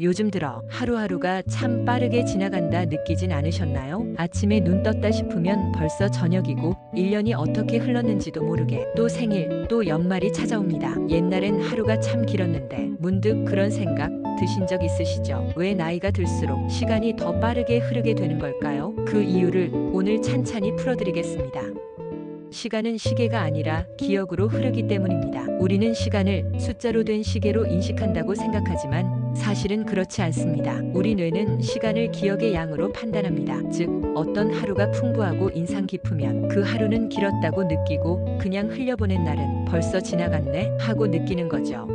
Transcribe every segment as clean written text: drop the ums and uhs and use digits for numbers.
요즘 들어 하루하루가 참 빠르게 지나간다 느끼진 않으셨나요? 아침에 눈 떴다 싶으면 벌써 저녁이고 1년이 어떻게 흘렀는지도 모르게 또 생일, 또 연말이 찾아옵니다. 옛날엔 하루가 참 길었는데 문득 그런 생각 드신 적 있으시죠? 왜 나이가 들수록 시간이 더 빠르게 흐르게 되는 걸까요? 그 이유를 오늘 찬찬히 풀어드리겠습니다. 시간은 시계가 아니라 기억으로 흐르기 때문입니다. 우리는 시간을 숫자로 된 시계로 인식한다고 생각하지만 사실은 그렇지 않습니다. 우리 뇌는 시간을 기억의 양으로 판단합니다. 즉, 어떤 하루가 풍부하고 인상 깊으면 그 하루는 길었다고 느끼고 그냥 흘려보낸 날은 벌써 지나갔네 하고 느끼는 거죠.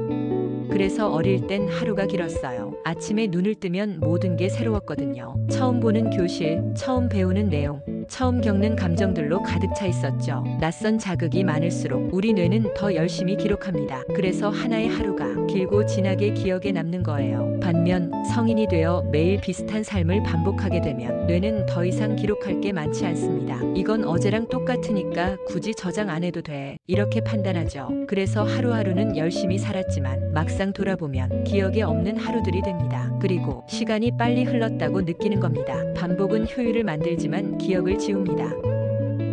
그래서 어릴 땐 하루가 길었어요. 아침에 눈을 뜨면 모든 게 새로웠거든요. 처음 보는 교실, 처음 배우는 내용, 처음 겪는 감정들로 가득 차 있었죠. 낯선 자극이 많을수록 우리 뇌는 더 열심히 기록합니다. 그래서 하나의 하루가 길고 진하게 기억에 남는 거예요. 반면 성인이 되어 매일 비슷한 삶을 반복하게 되면 뇌는 더 이상 기록할 게 많지 않습니다. 이건 어제랑 똑같으니까 굳이 저장 안 해도 돼. 이렇게 판단하죠. 그래서 하루하루는 열심히 살았지만 막상 돌아보면 기억에 없는 하루들이 됩니다. 그리고 시간이 빨리 흘렀다고 느끼는 겁니다. 반복은 효율을 만들지만 기억을 지웁니다.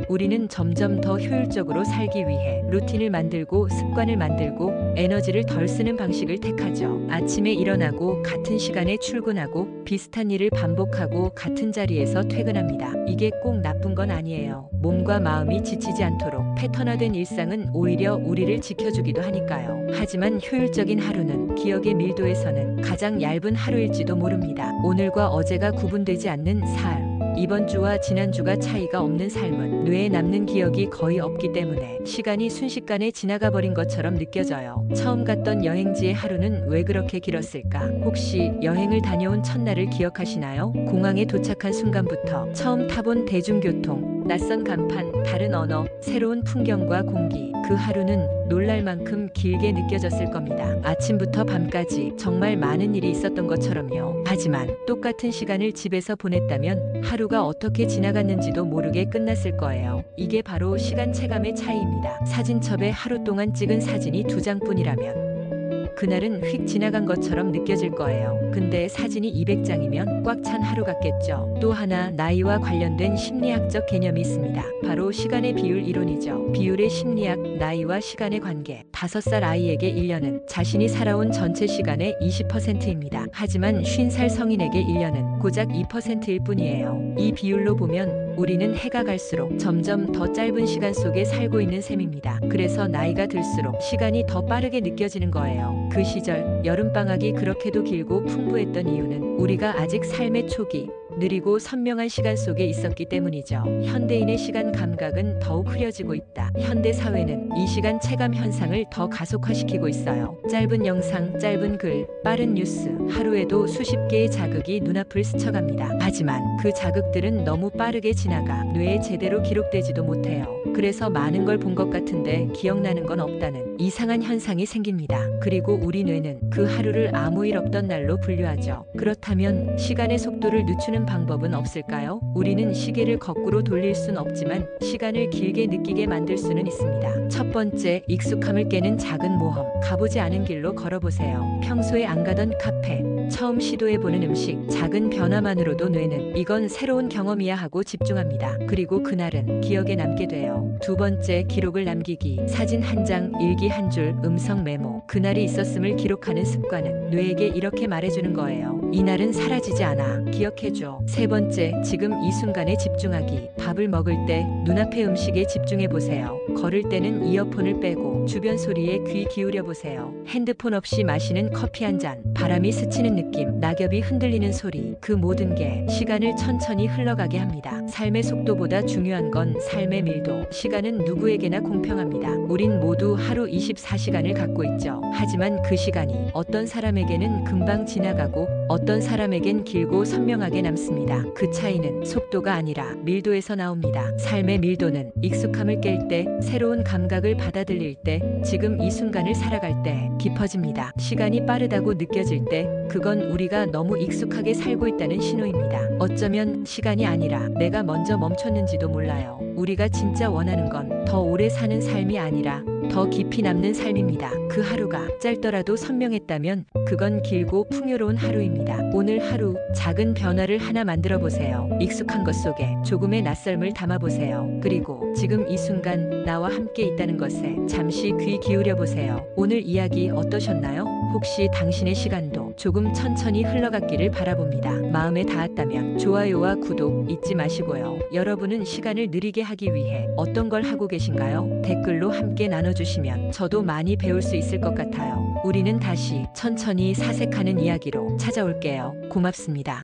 우리는 점점 더 효율적으로 살기 위해 루틴을 만들고 습관을 만들고 에너지를 덜 쓰는 방식을 택하죠. 아침에 일어나고 같은 시간에 출근하고 비슷한 일을 반복하고 같은 자리에서 퇴근합니다. 이게 꼭 나쁜 건 아니에요. 몸과 마음이 지치지 않도록 패턴화된 일상은 오히려 우리를 지켜주기도 하니까요. 하지만 효율적인 하루는 기억의 밀도에서는 가장 얇은 하루일지도 모릅니다. 오늘과 어제가 구분되지 않는 삶. 이번 주와 지난주가 차이가 없는 삶은 뇌에 남는 기억이 거의 없기 때문에 시간이 순식간에 지나가 버린 것처럼 느껴져요. 처음 갔던 여행지의 하루는 왜 그렇게 길었을까? 혹시 여행을 다녀온 첫날을 기억하시나요? 공항에 도착한 순간부터 처음 타본 대중교통, 낯선 간판, 다른 언어, 새로운 풍경과 공기. 그 하루는 놀랄 만큼 길게 느껴졌을 겁니다. 아침부터 밤까지 정말 많은 일이 있었던 것처럼요. 하지만 똑같은 시간을 집에서 보냈다면 하루가 어떻게 지나갔는지도 모르게 끝났을 거예요. 이게 바로 시간 체감의 차이입니다. 사진첩에 하루 동안 찍은 사진이 2장뿐이라면 그날은 휙 지나간 것처럼 느껴질 거예요. 근데 사진이 200장이면 꽉 찬 하루 같겠죠. 또 하나 나이와 관련된 심리학적 개념이 있습니다. 바로 시간의 비율 이론이죠. 비율의 심리학, 나이와 시간의 관계. 5살 아이에게 1년은 자신이 살아온 전체 시간의 20%입니다. 하지만 50살 성인에게 1년은 고작 2%일 뿐이에요. 이 비율로 보면 우리는 해가 갈수록 점점 더 짧은 시간 속에 살고 있는 셈입니다. 그래서 나이가 들수록 시간이 더 빠르게 느껴지는 거예요. 그 시절 여름방학이 그렇게도 길고 풍부했던 이유는 우리가 아직 삶의 초기, 느리고 선명한 시간 속에 있었기 때문이죠. 현대인의 시간 감각은 더욱 흐려지고 있다. 현대 사회는 이 시간 체감 현상을 더 가속화시키고 있어요. 짧은 영상, 짧은 글, 빠른 뉴스, 하루에도 수십 개의 자극이 눈앞을 스쳐갑니다. 하지만 그 자극들은 너무 빠르게 지나가 뇌에 제대로 기록되지도 못해요. 그래서 많은 걸 본 것 같은데 기억나는 건 없다는 이상한 현상이 생깁니다. 그리고 우리 뇌는 그 하루를 아무 일 없던 날로 분류하죠. 그렇다면 시간의 속도를 늦추는 방법은 없을까요? 우리는 시계를 거꾸로 돌릴 순 없지만 시간을 길게 느끼게 만들 수는 있습니다. 첫 번째, 익숙함을 깨는 작은 모험. 가보지 않은 길로 걸어보세요. 평소에 안 가던 카페, 처음 시도해보는 음식, 작은 변화만으로도 뇌는 이건 새로운 경험이야 하고 집중합니다. 그리고 그날은 기억에 남게 돼요. 두 번째, 기록을 남기기. 사진 한 장, 일기 한 줄, 음성 메모. 그날이 있었음을 기록하는 습관은 뇌에게 이렇게 말해주는 거예요. 이날은 사라지지 않아. 기억해줘. 세 번째, 지금 이 순간에 집중하기. 밥을 먹을 때 눈앞의 음식에 집중해보세요. 걸을 때는 이어폰을 빼고 주변 소리에 귀 기울여보세요. 핸드폰 없이 마시는 커피 한 잔, 바람이 스치는 느낌, 낙엽이 흔들리는 소리. 그 모든 게 시간을 천천히 흘러가게 합니다. 삶의 속도보다 중요한 건 삶의 밀도. 시간은 누구에게나 공평합니다. 우린 모두 하루 24시간을 갖고 있죠. 하지만 그 시간이 어떤 사람에게는 금방 지나가고 어떤 사람에겐 길고 선명하게 남습니다. 그 차이는 속도가 아니라 밀도에서 나옵니다. 삶의 밀도는 익숙함을 깰 때, 새로운 감각을 받아들일 때, 지금 이 순간을 살아갈 때 깊어집니다. 시간이 빠르다고 느껴질 때 그건 그건 우리가 너무 익숙하게 살고 있다는 신호입니다. 어쩌면 시간이 아니라 내가 먼저 멈췄는지도 몰라요. 우리가 진짜 원하는 건 더 오래 사는 삶이 아니라 더 깊이 남는 삶입니다. 그 하루가 짧더라도 선명했다면 그건 길고 풍요로운 하루입니다. 오늘 하루 작은 변화를 하나 만들어 보세요. 익숙한 것 속에 조금의 낯설음을 담아 보세요. 그리고 지금 이 순간 나와 함께 있다는 것에 잠시 귀 기울여 보세요. 오늘 이야기 어떠셨나요? 혹시 당신의 시간도 조금 천천히 흘러갔기를 바라봅니다. 마음에 닿았다면 좋아요와 구독 잊지 마시고요. 여러분은 시간을 느리게 하기 위해 어떤 걸 하고 계신가요? 댓글로 함께 나눠주시면 저도 많이 배울 수 있을 것 같아요. 우리는 다시 천천히 사색하는 이야기로 찾아올게요. 고맙습니다.